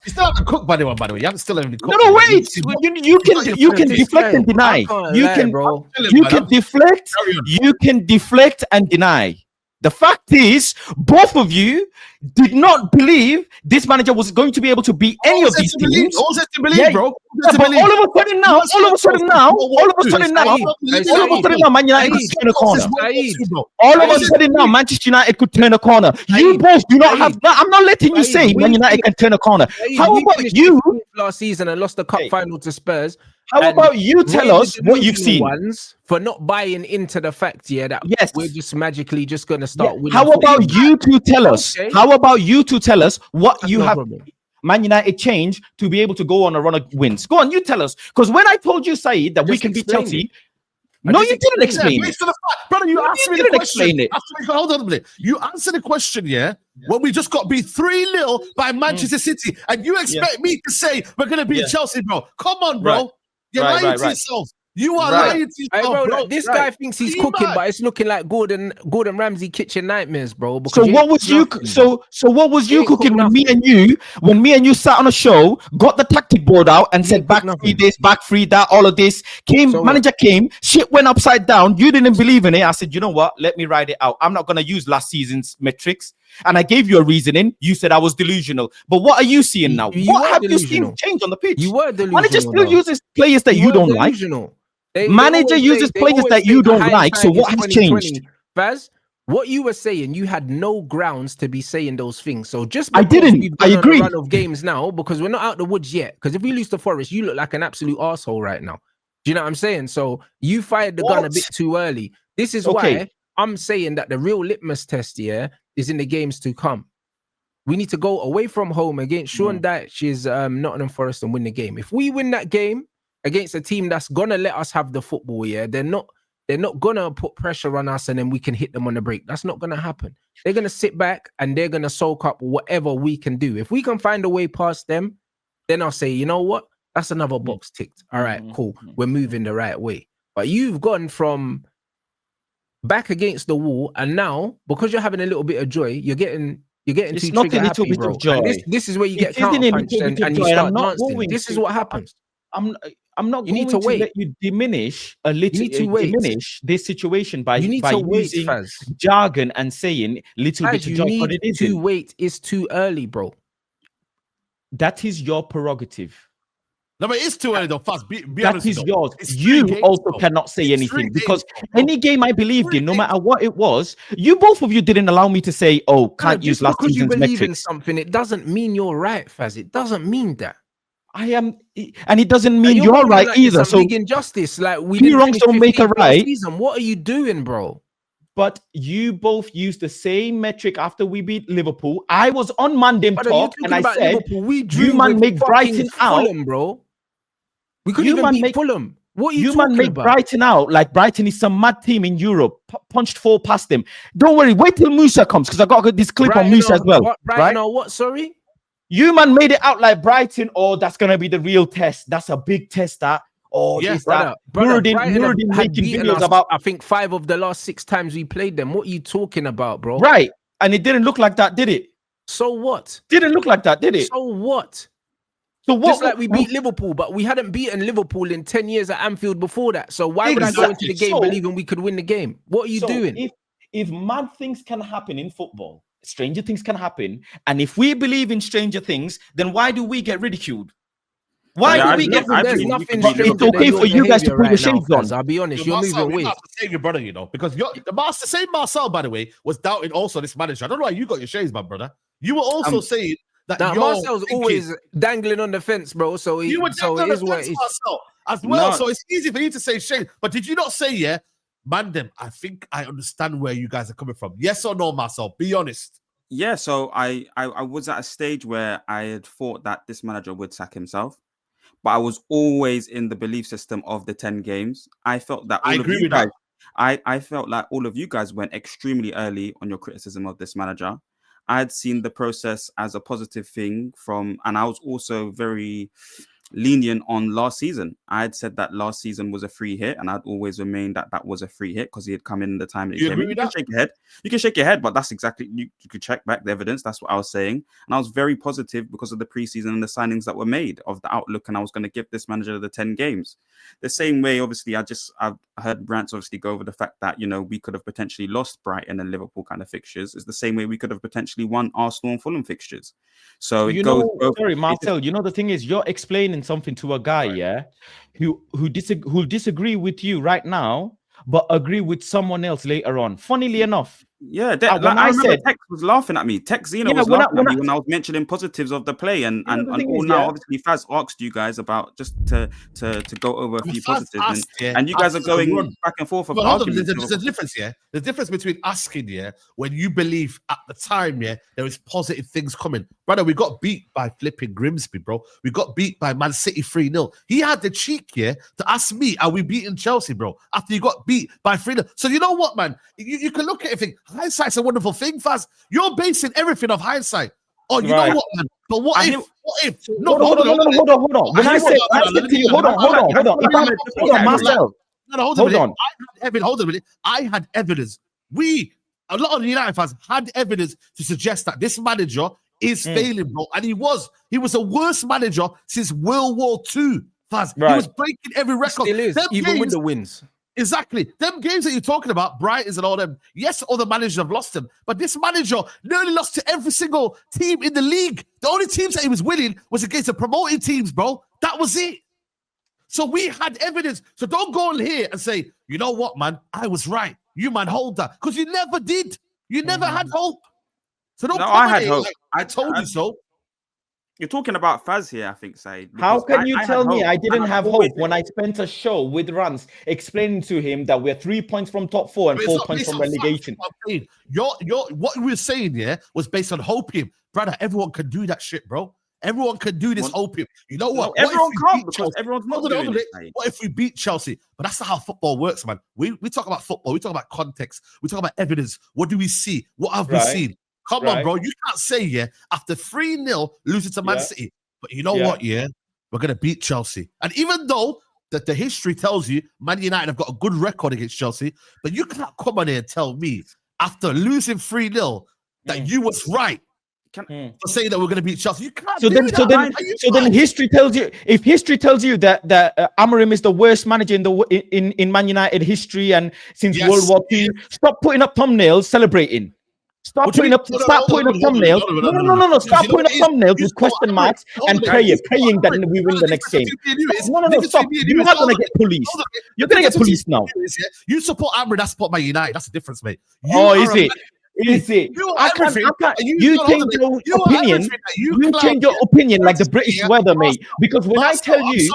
You still haven't cooked, by the way. You haven't still haven't cooked. No, wait. You can deflect and deny. You can deflect. You can deflect and deny. The fact is, both of you did not believe this manager was going to be able to beat any of these teams. All to believe, bro. But all of a sudden now, Man United could turn a corner. All of a sudden now, Manchester United could turn a corner. You both do not have. I'm not letting you say Man United can turn a corner. How about you? Last season and lost the cup final to Spurs. How about you tell us what you've seen? For not buying into the fact, that we're just magically just going to start winning. How about you to tell us? How about you to tell us what you have Man United changed to be able to go on a run of wins? Go on, you tell us. Because when I told you, Saeed, that we can beat Chelsea, no, you didn't explain it. Brother, you asked me the question. Hold on a minute. You answered the question, when we just got beat 3-0 by Manchester City, and you expect me to say we're going to beat Chelsea, bro. Come on, bro. You're lying to yourself. You are lying to yourself, bro. This guy thinks he's cooking, but it's looking like Gordon Ramsay kitchen nightmares, bro. So what was you? So what was you cooking when me and you sat on a show, got the tactic board out, and said back free this, back free that, all of this. Manager came, shit went upside down. You didn't believe in it. I said, you know what? Let me ride it out. I'm not gonna use last season's metrics. And I gave you a reasoning. You said I was delusional. But what are you seeing now? What have you seen change on the pitch? You were delusional. Manager still uses players that you don't like. Manager uses players that you don't like. So what has changed? Faz, what you were saying, you had no grounds to be saying those things. So just I didn't. I agree. A run of games now, because we're not out the woods yet. Because if we lose to Forest, you look like an absolute arsehole right now. Do you know what I'm saying? So you fired the gun a bit too early. This is why I'm saying that the real litmus test is in the games to come. We need to go away from home against Sean Dyche's Nottingham Forest and win the game. If we win that game against a team that's gonna let us have the football, they're not gonna put pressure on us and then we can hit them on the break. That's not gonna happen. They're gonna sit back and they're gonna soak up whatever we can do. If we can find a way past them, then I'll say, you know what? That's another box ticked. All right, cool. We're moving the right way. But you've gone from back against the wall, and now because you're having a little bit of joy, you're getting it's too not trigger a little happy, bit bro. of joy. This is where you get counter-punched and you start dancing. This is what happens. I'm not going to let you diminish a little. Diminish this situation by using jargon and saying little bit of joy. But it isn't. To wait is too early, bro. That is your prerogative. No, but it's too early though. Fast, be that honest, is yours. You also cannot say anything because any game I believed in, no matter what it was, both of you didn't allow me to say, "Oh, can't use last season's metrics." Because you believe in something, it doesn't mean you're right, Faz. It doesn't mean that. I am, and it doesn't mean you're right either. So big injustice, like we two wrongs don't make a right. Season. What are you doing, bro? But you both used the same metric after we beat Liverpool. I was on Mandem Talk and I said, Liverpool, we drew "You man make Brighton out, Fulham, bro." We couldn't even beat Fulham. What are you talking make about? Brighton out like Brighton is some mad team in Europe. Punched 4 past them. Don't worry. Wait till Musa comes because I got this clip on Musa as well. Brighton or what? Sorry. You man made it out like Brighton. Oh, that's gonna be the real test. That's a big test. That. Oh, yes, brother. Nuruddin making videos about. I think 5 of the last 6 times we played them. What are you talking about, bro? Right. And it didn't look like that, did it? So what? Didn't look like that, did it? So what? So what? Just like we beat Liverpool, but we hadn't beaten Liverpool in 10 years at Anfield before that. So why would I go into the game believing we could win the game? What are you doing? If mad things can happen in football, stranger things can happen. And if we believe in stranger things, then why do we get ridiculed? Why do we get ridiculed? There's nothing it's okay for you guys to put your shades on. I'll be honest, you're moving weird. Save your brother, because the same Marcel, by the way, was doubting also this manager. I don't know why you got your shades, my brother. You were also saying that Marcel's always dangling on the fence, bro. So you were dangling on the fence, Marcel, as well. So it's easy for you to say shame. But did you not say, Mandem, I think I understand where you guys are coming from. Yes or no, Marcel? Be honest. Yeah, so I was at a stage where I had thought that this manager would sack himself. But I was always in the belief system of the 10 games. I felt that all of you guys, I felt like all of you guys went extremely early on your criticism of this manager. I had seen the process as a positive thing and I was also very lenient on last season. I had said that last season was a free hit, and I'd always remained that was a free hit because he had come in the time that he came in. You can shake your head. You can shake your head, but that's exactly, you could check back the evidence. That's what I was saying. And I was very positive because of the preseason and the signings that were made, of the outlook, and I was going to give this manager the 10 games. The same way, obviously, I've heard Rants obviously go over the fact that, you know, we could have potentially lost Brighton and Liverpool kind of fixtures. It's the same way we could have potentially won Arsenal and Fulham fixtures. So it goes. Sorry, Marcel. You know, the thing is, you're explaining something to a guy, yeah, who disagree with you right now, but agree with someone else later on. Funnily enough. Yeah, I remember Tex was laughing at me. Tex Zeno was laughing at me when I was mentioning positives of the play, and all now obviously Faz asked you guys about just to go over a few positives, and you guys are going back and forth. But hold on, there's a difference, yeah. The difference between asking, yeah, when you believe at the time, yeah, there is positive things coming. Brother, we got beat by flipping Grimsby, bro. We got beat by Man City 3-0. He had the cheek, yeah, to ask me, are we beating Chelsea, bro? After you got beat by 3-0. So you know what, man? You can look at everything. Hindsight's a wonderful thing, Faz. You're basing everything off hindsight. Oh, you know what, man? But what if? No, hold on. When I said to you, hold on, Marcel. No, hold on. Hold on a minute. I had evidence. A lot of the United fans had evidence to suggest that this manager is failing, bro. And he was the worst manager since World War II, Faz. He was breaking every record. Still is, even with the wins. Exactly. Them games that you're talking about, Brightons and all them, yes, other managers have lost them, but this manager nearly lost to every single team in the league. The only teams that he was winning was against the promoting teams, bro. That was it. So we had evidence. So don't go on here and say, you know what, man, I was right. You, man, hold that. Because you never did. You never had hope. So don't I had hope. Like, I told you so. You're talking about Faz here, I think, Saeed. How can you tell me I didn't have hope when I spent a show with Rants explaining to him that we're 3 points from top 4 and 4 points from relegation? What we were saying, yeah, was based on hoping. Brother, everyone can do that shit, bro. Everyone can do this hoping. You know what? No, everyone can't because everyone's not doing it. What if we beat Chelsea? But that's not how football works, man. We talk about football. We talk about context. We talk about evidence. What do we see? What have we seen? Come on, bro. You can't say, yeah, after 3-0 losing to Man City. But you know what, yeah? We're going to beat Chelsea. And even though that the history tells you Man United have got a good record against Chelsea, but you can't come on here and tell me after losing 3-0 that you was right for saying that we're going to beat Chelsea. You can't do that. So then history tells you, if history tells you that Amorim is the worst manager in Man United history and since World War II, stop putting up thumbnails celebrating. Stop putting up thumbnails. No. Stop putting up thumbnails with question marks and praying that we win the next game. No. Stop. You're not going to get policed. You're going to get policed now. You support Amorim, I support Man United. That's the difference, mate. Is it? Is it? You change your opinion. You change your opinion like the British weather, mate. Because when I tell you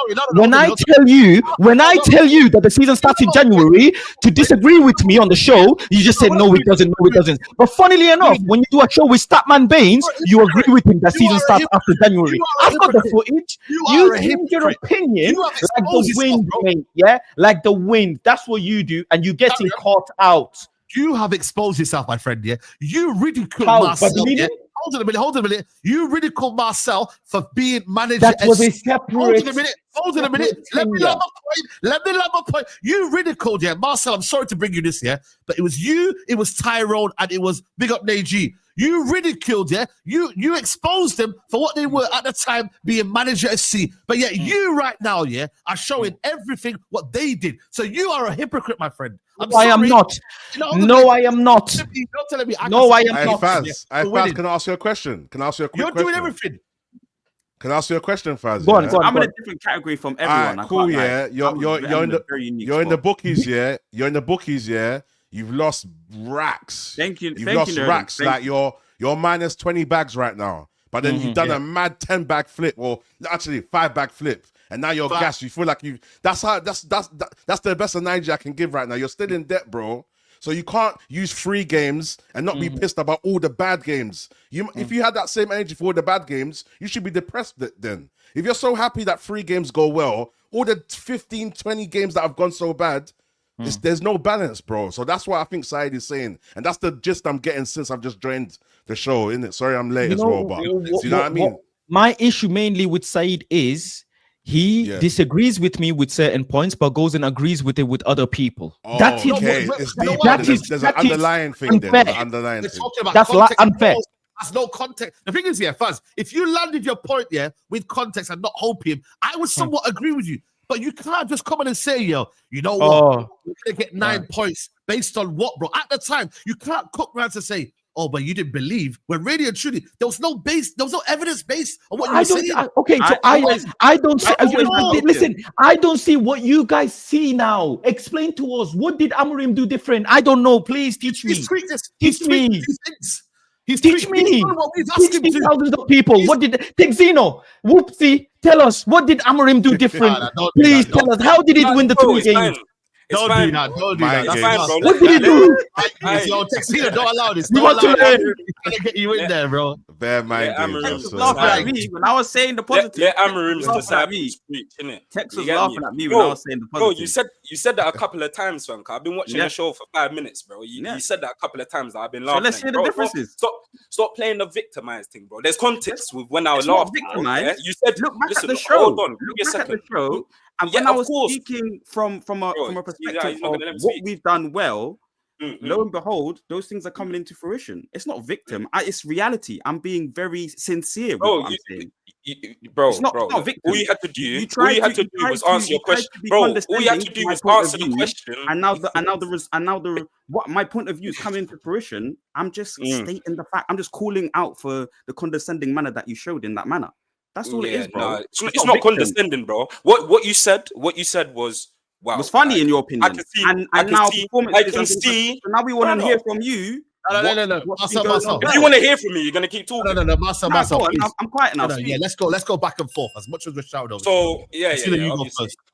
that the season starts in January, to disagree with me on the show, you just said no, it doesn't. No, it doesn't. But funnily enough, when you do a show with Statman Baines, you agree with him that season starts after January. I've got the footage. You change your opinion like the wind, mate. Yeah, like the wind. That's what you do, and you getting caught out. You have exposed yourself, my friend. Yeah, you ridiculed Marcel. Yeah? Hold on a minute. You ridiculed Marcel for being manager. That was a separate. Hold on a minute. Let me have a point. You ridiculed, Marcel. I'm sorry to bring you this, but it was you, it was Tyrone, and it was Big Up Neji. You ridiculed, you exposed them for what they were at the time, being manager FC. But yet you right now, are showing everything what they did. So you are a hypocrite, my friend. I am not. No, I am not. You're telling me. No, I am not. Faz, can I ask you a question? You're doing everything. Can I ask you a question, Faz? Go on. I'm in a different category from everyone. Right, cool, You're in the bookies, You're in the bookies, You've lost racks. Thank you. You've lost racks. Like you're minus 20 bags right now. But then you've done a mad 10-bag flip, or actually 5-bag flip, and now you're gassed. You feel like you. That's the best analogy I can give right now. You're still in debt, bro. So you can't use free games and not be pissed about all the bad games. If you had that same energy for all the bad games, you should be depressed then. If you're so happy that free games go well, all the 15, 20 games that have gone so bad, there's no balance, bro. So that's what I think Saeed is saying. And that's the gist I'm getting since I've just joined the show, innit? Sorry I'm late as well, but you know what I mean? My issue mainly with Saeed is He disagrees with me with certain points, but goes and agrees with it with other people. Oh, that is okay. It's deep. There's an underlying thing there. There's an underlying thing. That's unfair. That's no context. The thing is, Faz, if you landed your point, with context and not opium, I would somewhat agree with you. But you can't just come in and say, you know what? We're going to get 9 points based on what, bro? At the time, you can't cook rounds and say, oh, but you didn't believe. When really and truly, there was no evidence based on what you were saying. I don't see. Listen, I don't see what you guys see now. Explain to us, what did Amorim do different? I don't know. Please teach me. Teach me. Teach me. Teach me thousands of people. What did Texino? Whoopsie. Tell us, what did Amorim do different? Please tell us. How did it win the 2 games? Don't do that. Don't do that. That's fine, bro. What did he do? Yo, Texino, don't allow this. Don't allow this. I'm gonna get you in there, bro. Bear mind games. Laughing at me when I was saying the positive. Let Amorim's laughing at me. Tex was laughing at me when I was saying the positive. Bro, you said that a couple of times, Frank. I've been watching the show for 5 minutes, bro. You said that a couple of times. I've been laughing. So let's hear the differences. Stop playing the victimized thing, bro. There's context with when I was laughing. You said, look back at the show. Hold on. Look back at the show. And when I was speaking from a perspective of what we've done well, lo and behold, those things are coming into fruition. It's not victim. It's reality. I'm being very sincere with what I'm saying. It's not victim. All you had to do, was answer your question, bro. All you had to do was answer the question. And now what my point of view is coming into fruition. I'm just stating the fact. I'm just calling out for the condescending manner that you showed in that manner. That's all it is, bro. No, it's not condescending, bro. What you said was wow. It was funny in your opinion. I can see. I can see. So now we want to hear from you. No. Marcel. If you want to hear from me, you're gonna keep talking. No, Marcel. I'm quiet now. Let's go back and forth as much as we're shouting over. So yeah. You go first.